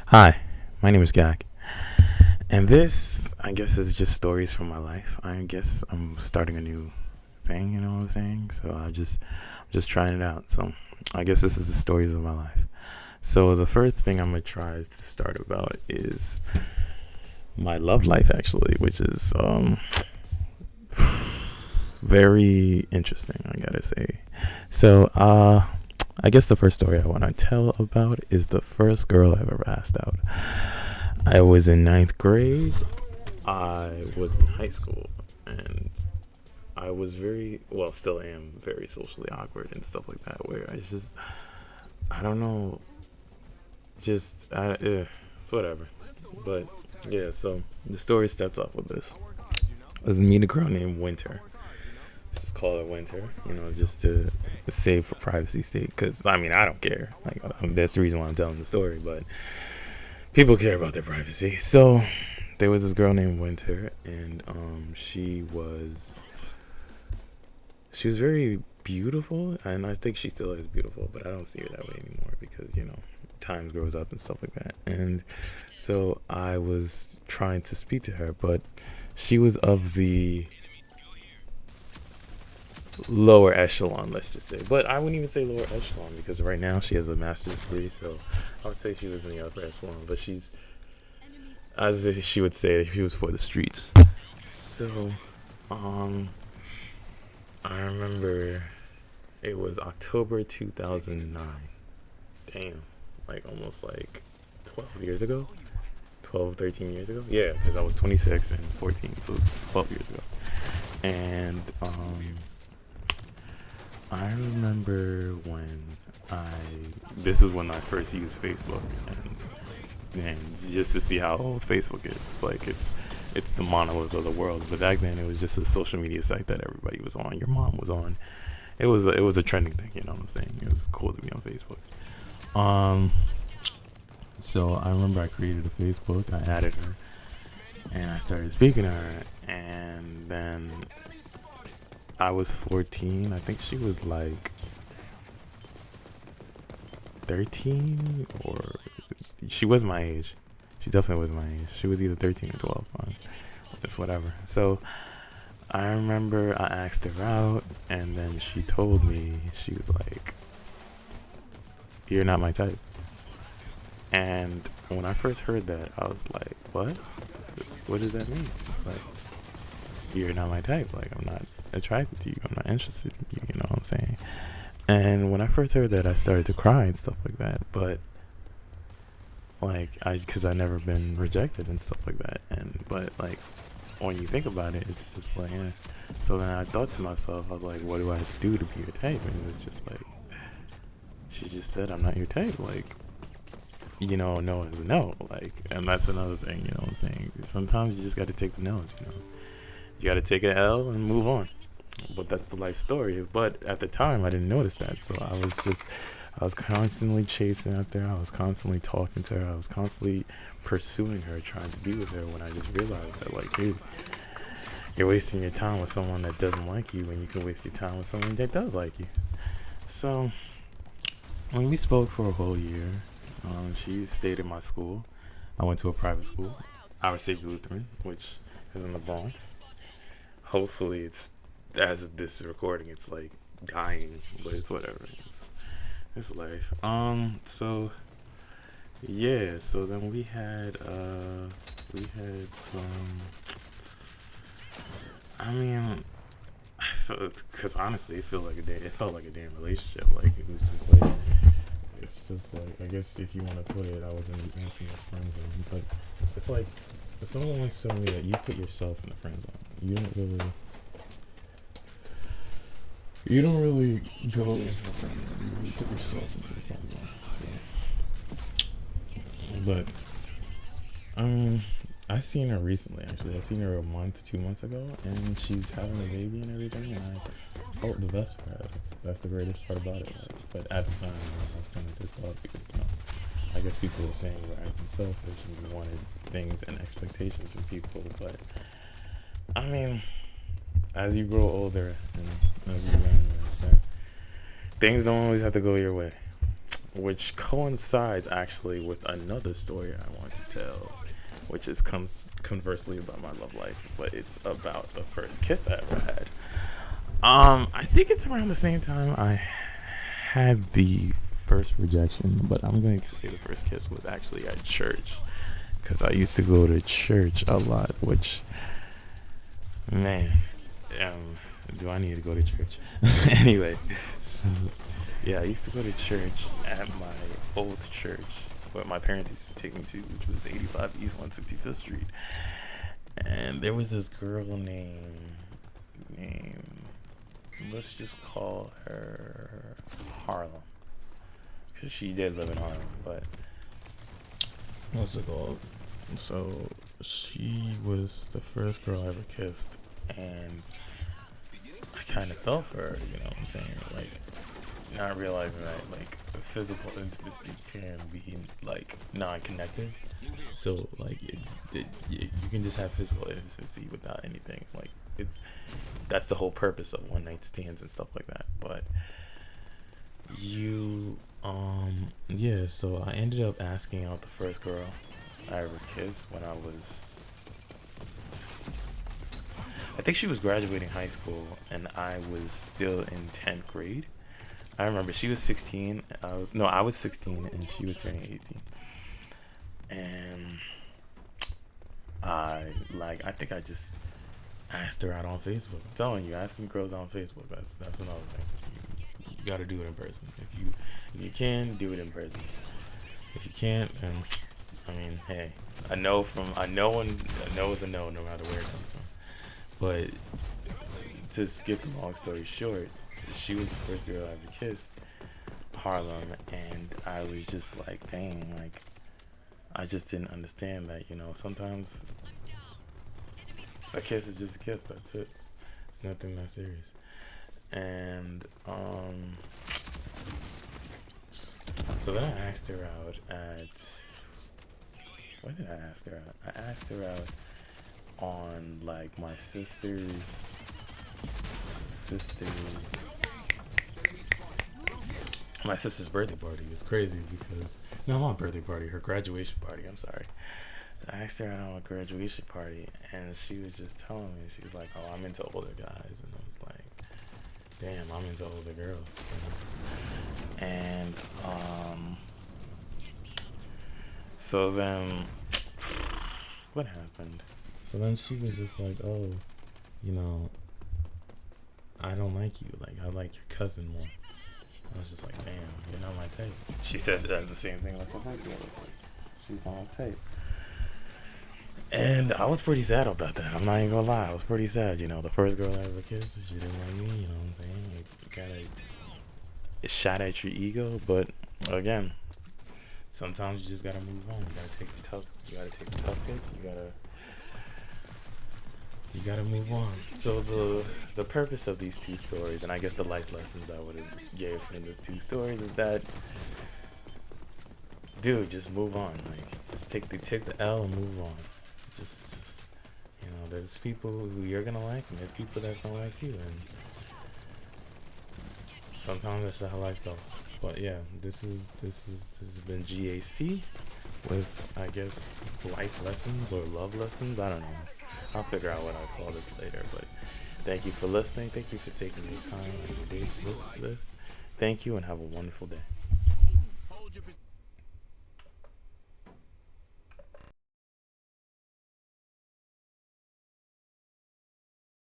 Hi, my name is Gak, and this, I guess, is just stories from my life. I guess I'm starting a new thing, you know what I'm saying? So I'm just trying it out. So I guess this is the stories of my life. So the first thing I'm gonna try to start about is my love life, actually, which is very interesting, I gotta say. So I guess the first story I want to tell about is the first girl I've ever asked out. I was in ninth grade. I was in high school, and I was still am very socially awkward and stuff like that. Where I don't know, it's whatever. But yeah, so the story starts off with this. I was meeting a girl named Winter. Let's just call her Winter, just to save for privacy sake. Because I mean, I don't care. Like that's the reason why I'm telling the story. But people care about their privacy. So there was this girl named Winter, and she was very beautiful, and I think she still is beautiful, but I don't see her that way anymore because time grows up and stuff like that. And so I was trying to speak to her, but she was of the lower echelon, let's just say. But I wouldn't even say lower echelon because right now she has a master's degree, so I would say she was in the upper echelon. But she's, as she would say, she was for the streets. So, um, I remember it was October 2009. Damn, like almost like 12 years ago. 12, 13 years ago. Yeah, because I was 26 and 14, so 12 years ago. And I remember when I this is when I first used Facebook, and just to see how old Facebook is. It's the monolith of the world. But back then, it was just a social media site that everybody was on. Your mom was on. It was a trending thing. You know what I'm saying? It was cool to be on Facebook. Um, so I remember I created a Facebook. I added her, and I started speaking to her. And then I was 14. I think she was like 13, or she was my age. She definitely was my age. She was either 13 or 12. It's whatever. So I remember I asked her out, and then she told me, she was like, "You're not my type." And when I first heard that, I was like, "What? What does that mean?" It's like, "You're not my type. Like, I'm not attracted to you. I'm not interested in you." You know what I'm saying? And when I first heard that, I started to cry and stuff like that. But because I never been rejected and stuff like that. But like, when you think about it, it's just like, eh. So then I thought to myself, I was like, what do I have to do to be your type? And it was just like, she just said, "I'm not your type." Like, no is a no. Like, and that's another thing, you know what I'm saying? Sometimes you just got to take the no's. You got to take an L and move on. But that's the life story. But at the time, I didn't notice that. So I was constantly chasing out there. I was constantly talking to her. I was constantly pursuing her, trying to be with her. When I just realized that, like, dude, you're wasting your time with someone that doesn't like you when you can waste your time with someone that does like you. So when we spoke for a whole year, she stayed in my school. I went to a private school, Our Savior Lutheran, which is in the Bronx. Hopefully, as of this recording, it's like dying, but it's whatever. It's life. So yeah. So then we had some. I mean, because honestly, it felt like a damn relationship. Like it was just like, it's just like, I guess if you want to put it, I was in the infamous friend zone. But it's like, someone once told me that you put yourself in the friend zone. You don't really go into the friend zone. You put yourself into the friend zone. But I mean, I seen her recently. Actually, I seen her a month, 2 months ago, and she's having a baby and everything. And I hope the best for her. That's the greatest part about it. Like, but at the time, I was kind of pissed off because I guess people were saying we're acting selfish and we wanted things and expectations from people. But I mean, as you grow older and as you learn that things don't always have to go your way. which coincides actually with another story I want to tell, which is conversely about my love life, but it's about the first kiss I ever had. I think it's around the same time I had the first rejection, but I'm going to say the first kiss was actually at church, because I used to go to church a lot, which, man, do I need to go to church? Anyway, so, yeah, I used to go to church at my old church, what my parents used to take me to, which was 85 East 165th Street. And there was this girl named, let's just call her Harlem, because she did live in Harlem, but what's it called? So she was the first girl I ever kissed, and I kind of fell for her, you know what I'm saying? Like, not realizing that, like, physical intimacy can be, like, non-connected. So, like, you can just have physical intimacy without anything. Like, that's the whole purpose of one night stands and stuff like that. But yeah, so I ended up asking out the first girl I ever kissed when I think she was graduating high school and I was still in 10th grade. I remember she was 16. I was 16 and she was turning 18. And I think I just asked her out on Facebook. I'm telling you, asking girls on Facebook, that's another thing. You gotta do it in person. If you can, do it in person. If you can't, then I mean, hey, a no is a no no matter where it comes from. But to skip the long story short, she was the first girl I ever kissed, Harlem, and I was just like, dang, like, I just didn't understand that, you know, sometimes a kiss is just a kiss, that's it. It's nothing that serious. And, so then I asked her out when did I ask her out? I asked her out on, like, my sister's birthday party. It's crazy because not my birthday party, her graduation party. I'm sorry. I asked her out on a graduation party, and she was just telling me, she was like, "Oh, I'm into older guys," and I was like, "Damn, I'm into older girls." You know? And so then what happened? So then she was just like, "Oh, you know, I don't like you. Like, I like your cousin more." I was just like, damn, you're not my type. She said the same thing like, well, she's not my type. And I was pretty sad about that. I'm not even gonna lie. I was pretty sad. You know, the first girl I ever kissed, she didn't like me. You know what I'm saying? You gotta shot at your ego. But again, sometimes you just gotta move on. You gotta take the tough hits. You gotta move on. So the purpose of these two stories, and I guess the life lessons I would have gave from these two stories, is that, dude, just move on. Like, just take the L and move on. Just you know, there's people who you're gonna like, and there's people that's gonna like you, and sometimes that's how life goes. But yeah, this has been GAC with, I guess, life lessons or love lessons. I don't know. I'll figure out what I'll call this later. But thank you for listening. Thank you for taking your time and your day to listen to this. Thank you and have a wonderful day.